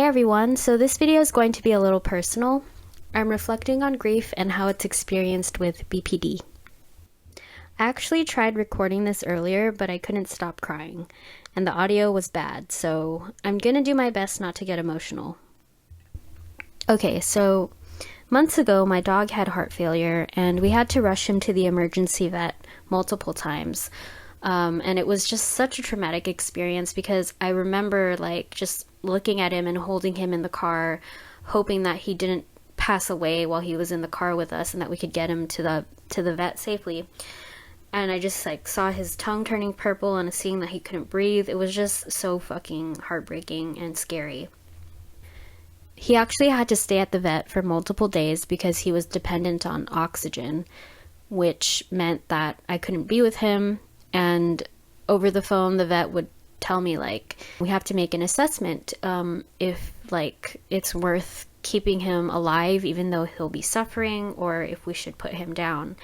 Hey everyone, so this video is going to be a little personal. I'm reflecting on grief and how it's experienced with BPD. I actually tried recording this earlier, but I couldn't stop crying, and the audio was bad, so I'm gonna do my best not to get emotional. Okay, so months ago my dog had heart failure, and we had to rush him to the emergency vet multiple times. And it was just such a traumatic experience because I remember just looking at him and holding him in the car, hoping that he didn't pass away while he was in the car with us and that we could get him to the vet safely. And I just saw his tongue turning purple and seeing that he couldn't breathe. It was just so fucking heartbreaking and scary. He actually had to stay at the vet for multiple days because he was dependent on oxygen, which meant that I couldn't be with him. And over the phone, the vet would tell me, we have to make an assessment if, it's worth keeping him alive even though he'll be suffering, or if we should put him down.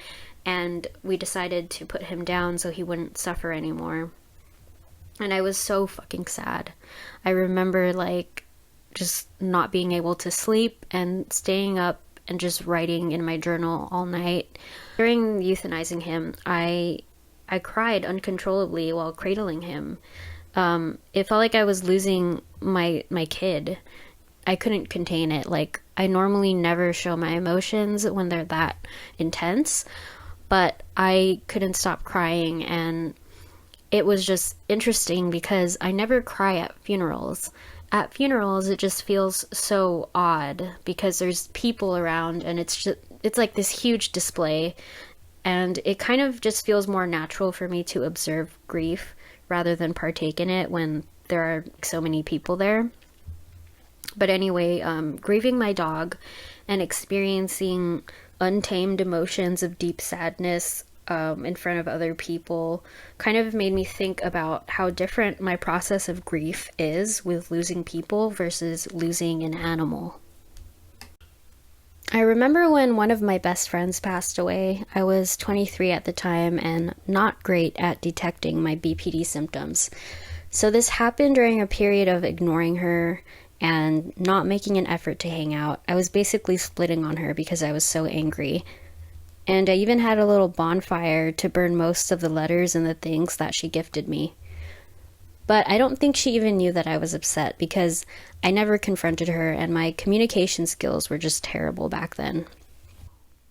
And we decided to put him down so he wouldn't suffer anymore. And I was so fucking sad. I remember, just not being able to sleep and staying up and just writing in my journal all night. During euthanizing him, I cried uncontrollably while cradling him. It felt like I was losing my kid. I couldn't contain it. I normally never show my emotions when they're that intense, but I couldn't stop crying, and it was just interesting because I never cry at funerals. At funerals, it just feels so odd because there's people around, and it's like this huge display. And it kind of just feels more natural for me to observe grief rather than partake in it when there are so many people there. But anyway, grieving my dog and experiencing untamed emotions of deep sadness in front of other people kind of made me think about how different my process of grief is with losing people versus losing an animal. I remember when one of my best friends passed away. I was 23 at the time and not great at detecting my BPD symptoms. So this happened during a period of ignoring her and not making an effort to hang out. I was basically splitting on her because I was so angry. And I even had a little bonfire to burn most of the letters and the things that she gifted me. But I don't think she even knew that I was upset because I never confronted her and my communication skills were just terrible back then.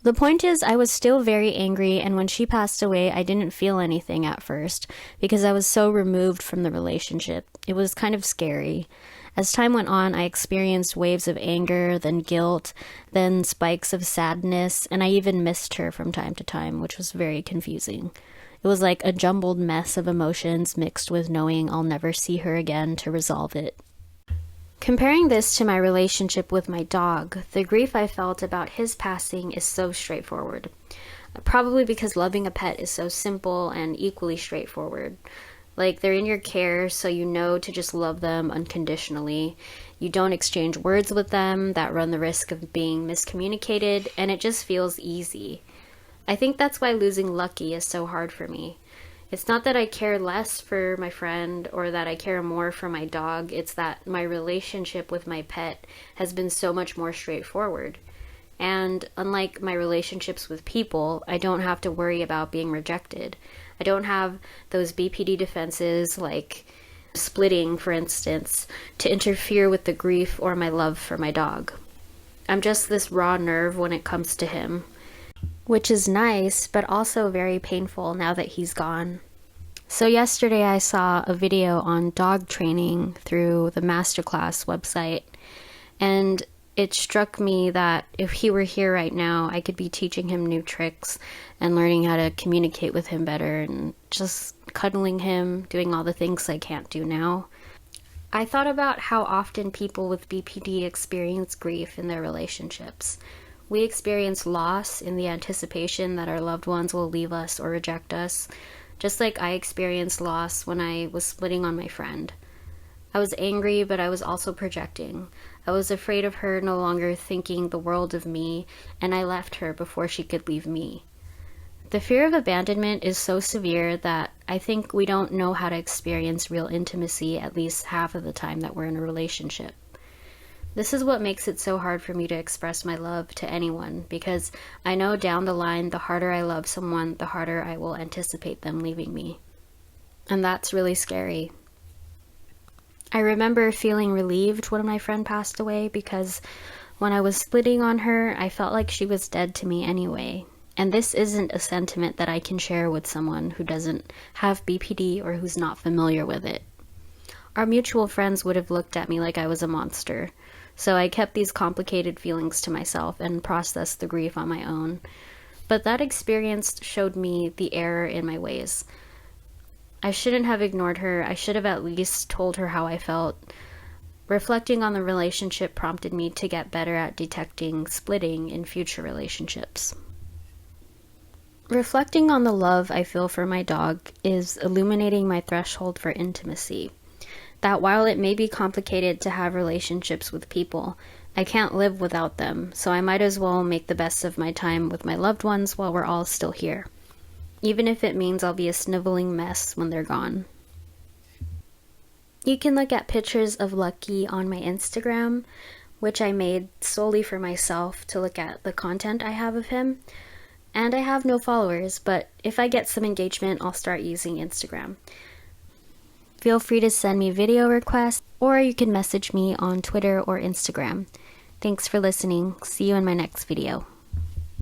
The point is, I was still very angry, and when she passed away, I didn't feel anything at first because I was so removed from the relationship. It was kind of scary. As time went on, I experienced waves of anger, then guilt, then spikes of sadness, and I even missed her from time to time, which was very confusing. It was like a jumbled mess of emotions mixed with knowing I'll never see her again to resolve it. Comparing this to my relationship with my dog, the grief I felt about his passing is so straightforward. Probably because loving a pet is so simple and equally straightforward. They're in your care, so you know to just love them unconditionally. You don't exchange words with them that run the risk of being miscommunicated, and it just feels easy. I think that's why losing Lucky is so hard for me. It's not that I care less for my friend or that I care more for my dog. It's that my relationship with my pet has been so much more straightforward. And unlike my relationships with people, I don't have to worry about being rejected. I don't have those BPD defenses like splitting, for instance, to interfere with the grief or my love for my dog. I'm just this raw nerve when it comes to him, which is nice, but also very painful now that he's gone. So yesterday I saw a video on dog training through the Masterclass website, and it struck me that if he were here right now, I could be teaching him new tricks and learning how to communicate with him better and just cuddling him, doing all the things I can't do now. I thought about how often people with BPD experience grief in their relationships. We experience loss in the anticipation that our loved ones will leave us or reject us, just like I experienced loss when I was splitting on my friend. I was angry, but I was also projecting. I was afraid of her no longer thinking the world of me, and I left her before she could leave me. The fear of abandonment is so severe that I think we don't know how to experience real intimacy at least half of the time that we're in a relationship. This is what makes it so hard for me to express my love to anyone, because I know down the line, the harder I love someone, the harder I will anticipate them leaving me. And that's really scary. I remember feeling relieved when my friend passed away, because when I was splitting on her, I felt like she was dead to me anyway. And this isn't a sentiment that I can share with someone who doesn't have BPD or who's not familiar with it. Our mutual friends would have looked at me like I was a monster. So I kept these complicated feelings to myself and processed the grief on my own. But that experience showed me the error in my ways. I shouldn't have ignored her. I should have at least told her how I felt. Reflecting on the relationship prompted me to get better at detecting splitting in future relationships. Reflecting on the love I feel for my dog is illuminating my threshold for intimacy. That while it may be complicated to have relationships with people, I can't live without them, so I might as well make the best of my time with my loved ones while we're all still here, even if it means I'll be a sniveling mess when they're gone. You can look at pictures of Lucky on my Instagram, which I made solely for myself to look at the content I have of him. And I have no followers, but if I get some engagement, I'll start using Instagram. Feel free to send me video requests, or you can message me on Twitter or Instagram. Thanks for listening. See you in my next video.